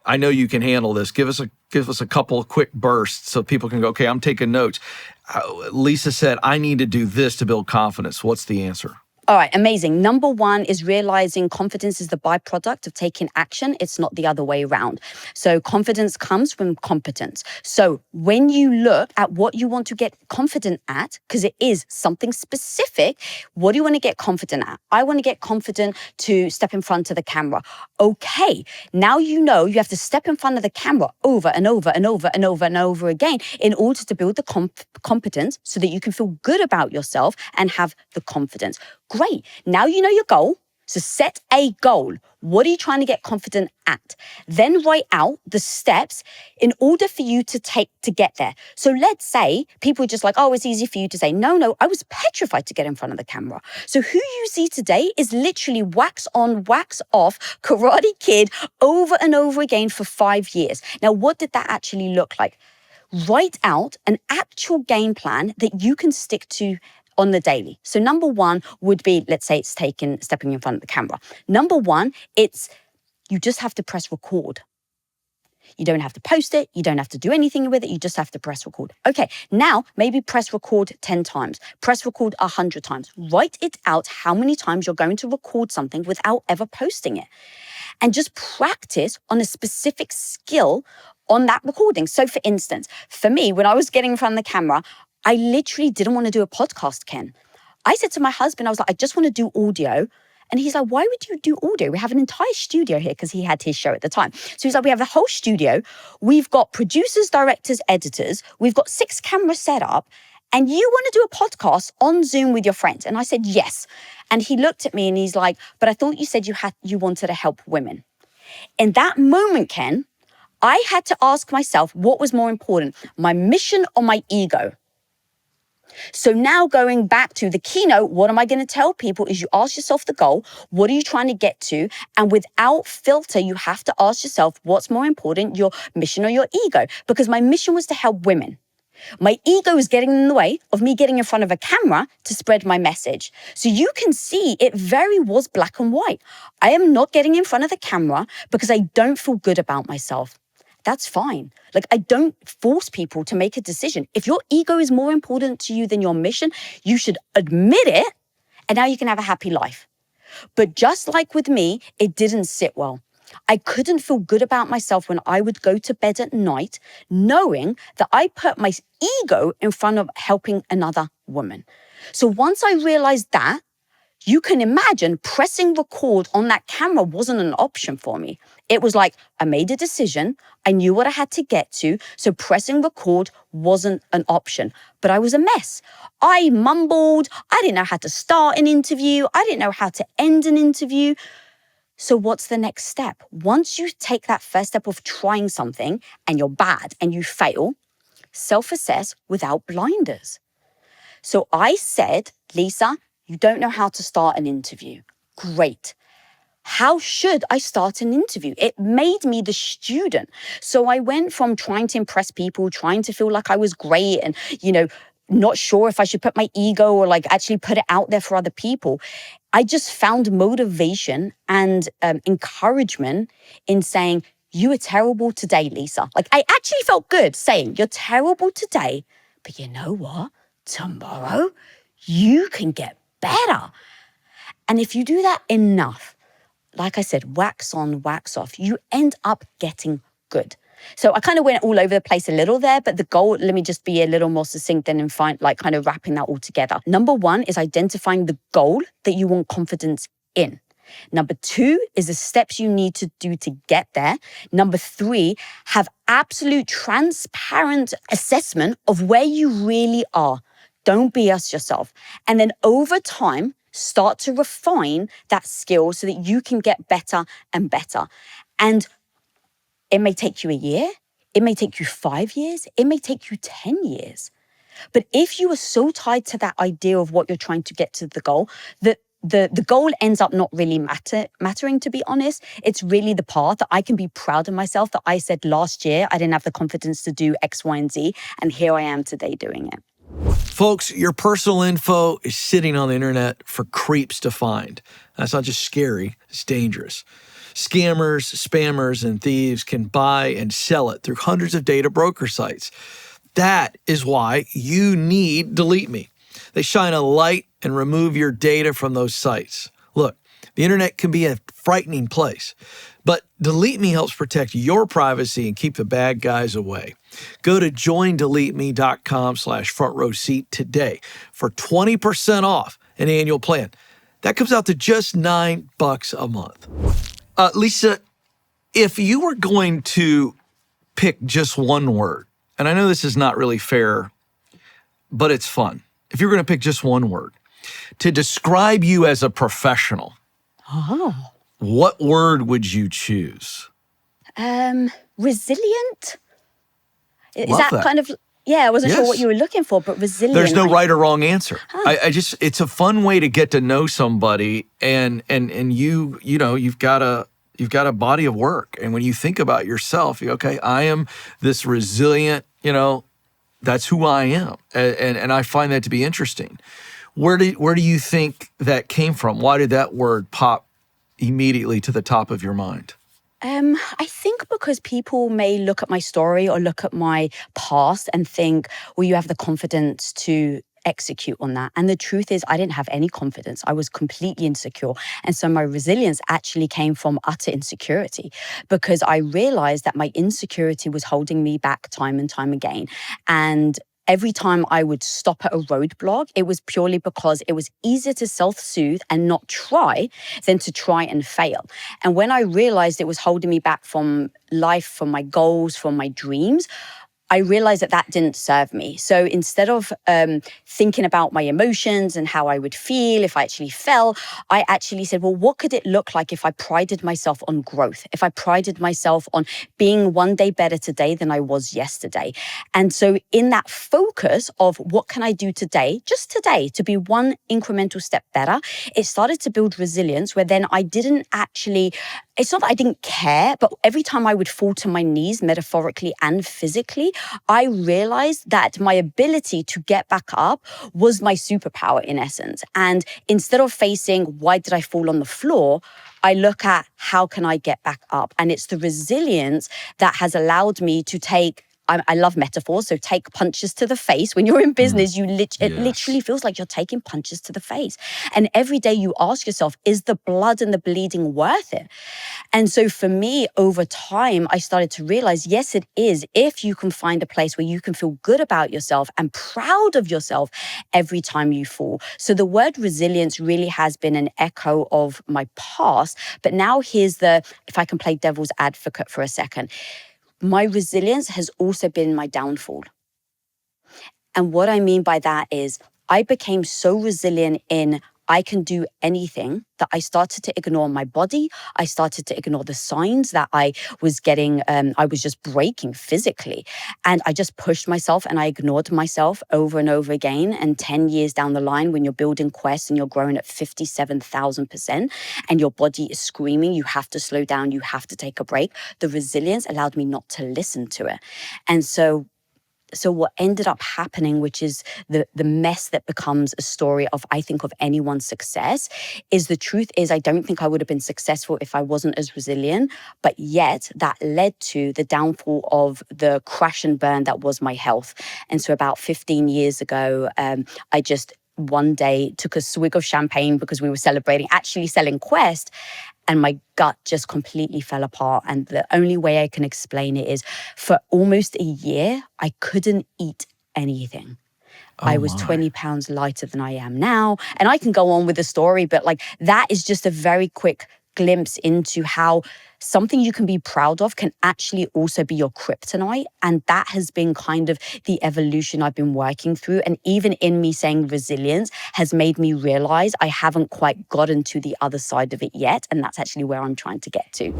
I know you can handle this. Give us a couple of quick bursts so people can go, okay, I'm taking notes. Lisa said, I need to do this to build confidence. What's the answer? All right, amazing. Number one is realizing confidence is the byproduct of taking action. It's not the other way around. So confidence comes from competence. So when you look at what you want to get confident at, because it is something specific, what do you want to get confident at? I want to get confident to step in front of the camera. Okay, now you know you have to step in front of the camera over and over and over and over and over again in order to build the competence so that you can feel good about yourself and have the confidence. Great. Now you know your goal. So set a goal. What are you trying to get confident at? Then write out the steps in order for you to get there. So let's say people are just like, oh, it's easy for you to say, no, I was petrified to get in front of the camera. So who you see today is literally wax on, wax off, Karate Kid over and over again for 5 years. Now, what did that actually look like? Write out an actual game plan that you can stick to on the daily. So number one would be, let's say it's stepping in front of the camera. Number one, you just have to press record. You don't have to post it. You don't have to do anything with it. You just have to press record. Okay, now maybe press record 10 times. Press record 100 times. Write it out how many times you're going to record something without ever posting it. And just practice on a specific skill on that recording. So for instance, for me, when I was getting in front of the camera, I literally didn't want to do a podcast, Ken. I said to my husband, I was like, I just want to do audio. And he's like, why would you do audio? We have an entire studio here because he had his show at the time. So he's like, we have a whole studio. We've got producers, directors, editors. We've got 6 cameras set up. And you want to do a podcast on Zoom with your friends? And I said, yes. And he looked at me and he's like, but I thought you said you wanted to help women. In that moment, Ken, I had to ask myself, what was more important, my mission or my ego? So now going back to the keynote, what am I going to tell people is you ask yourself the goal, what are you trying to get to? And without filter, you have to ask yourself what's more important, your mission or your ego? Because my mission was to help women. My ego was getting in the way of me getting in front of a camera to spread my message. So you can see it very was black and white. I am not getting in front of the camera because I don't feel good about myself. That's fine. Like, I don't force people to make a decision. If your ego is more important to you than your mission, you should admit it, and now you can have a happy life. But just like with me, it didn't sit well. I couldn't feel good about myself when I would go to bed at night, knowing that I put my ego in front of helping another woman. So once I realized that, you can imagine pressing record on that camera wasn't an option for me. It was like, I made a decision. I knew what I had to get to. So pressing record wasn't an option. But I was a mess. I mumbled. I didn't know how to start an interview. I didn't know how to end an interview. So what's the next step? Once you take that first step of trying something and you're bad and you fail, self-assess without blinders. So I said, Lisa, you don't know how to start an interview. Great. How should I start an interview? It made me the student. So I went from trying to impress people, trying to feel like I was great and, not sure if I should put my ego or like actually put it out there for other people. I just found motivation and encouragement in saying, you are terrible today, Lisa. Like, I actually felt good saying, you're terrible today, but you know what? Tomorrow, you can get better. And if you do that enough, like I said, wax on, wax off, you end up getting good. So I kind of went all over the place a little there, but the goal, let me just be a little more succinct and kind of wrapping that all together. Number one is identifying the goal that you want confidence in. Number 2 is the steps you need to do to get there. Number 3, have absolute transparent assessment of where you really are. Don't BS yourself. And then over time, start to refine that skill so that you can get better and better. And it may take you a year. It may take you 5 years. It may take you 10 years. But if you are so tied to that idea of what you're trying to get to the goal, that the goal ends up not really mattering, to be honest. It's really the path that I can be proud of myself that I said last year I didn't have the confidence to do X, Y, and Z. And here I am today doing it. Folks, your personal info is sitting on the internet for creeps to find. That's not just scary, it's dangerous. Scammers, spammers, and thieves can buy and sell it through hundreds of data broker sites. That is why you need Delete Me. They shine a light and remove your data from those sites. Look, the internet can be a frightening place, but Delete Me helps protect your privacy and keep the bad guys away. Go to joindeleteme.com/frontrowseat today for 20% off an annual plan. That comes out to just $9 a month. Lisa, if you were going to pick just one word, and I know this is not really fair, but it's fun. If you're going to pick just one word to describe you as a professional, what word would you choose? Resilient? Is Love that. kind of, yeah, I wasn't sure Yes. what you were looking for, but resilient. There's no right or wrong answer. It's a fun way to get to know somebody, and you've got a body of work, and when you think about yourself, okay, I am this resilient, that's who I am, and I find that to be interesting. Where do you think that came from? Why did that word pop immediately to the top of your mind? I think because people may look at my story or look at my past and think, well, you have the confidence to execute on that. And the truth is, I didn't have any confidence. I was completely insecure. And so my resilience actually came from utter insecurity, because I realized that my insecurity was holding me back time and time again. And every time I would stop at a roadblock, it was purely because it was easier to self-soothe and not try than to try and fail. And when I realized it was holding me back from life, from my goals, from my dreams, I realized that didn't serve me. So instead of thinking about my emotions and how I would feel if I actually fell, I actually said, well, what could it look like if I prided myself on growth? If I prided myself on being one day better today than I was yesterday? And so in that focus of what can I do today, just today, to be one incremental step better, it started to build resilience where then I didn't actually, it's not that I didn't care, but every time I would fall to my knees, metaphorically and physically, I realized that my ability to get back up was my superpower in essence. And instead of facing, why did I fall on the floor? I look at how can I get back up? And it's the resilience that has allowed me to take, I love metaphors, so take punches to the face. When you're in business, it literally feels like you're taking punches to the face. And every day you ask yourself, is the blood and the bleeding worth it? And so for me, over time, I started to realize, yes, it is. If you can find a place where you can feel good about yourself and proud of yourself every time you fall. So the word resilience really has been an echo of my past. But now here's if I can play devil's advocate for a second, my resilience has also been my downfall. And what I mean by that is I became so resilient in I can do anything that I started to ignore my body. I started to ignore the signs that I was getting. I was just breaking physically. And I just pushed myself and I ignored myself over and over again. And 10 years down the line, when you're building Quest and you're growing at 57,000% and your body is screaming, you have to slow down, you have to take a break. The resilience allowed me not to listen to it. And so what ended up happening, which is the mess that becomes a story of, I think, of anyone's success, is the truth is I don't think I would have been successful if I wasn't as resilient, but yet that led to the downfall of the crash and burn that was my health. And so about 15 years ago, I just one day took a swig of champagne because we were celebrating, actually selling Quest, and my gut just completely fell apart. And the only way I can explain it is for almost a year, I couldn't eat anything. I was 20 pounds lighter than I am now. And I can go on with the story, but that is just a very quick glimpse into how something you can be proud of can actually also be your kryptonite. And that has been kind of the evolution I've been working through. And even in me saying resilience has made me realize I haven't quite gotten to the other side of it yet. And that's actually where I'm trying to get to.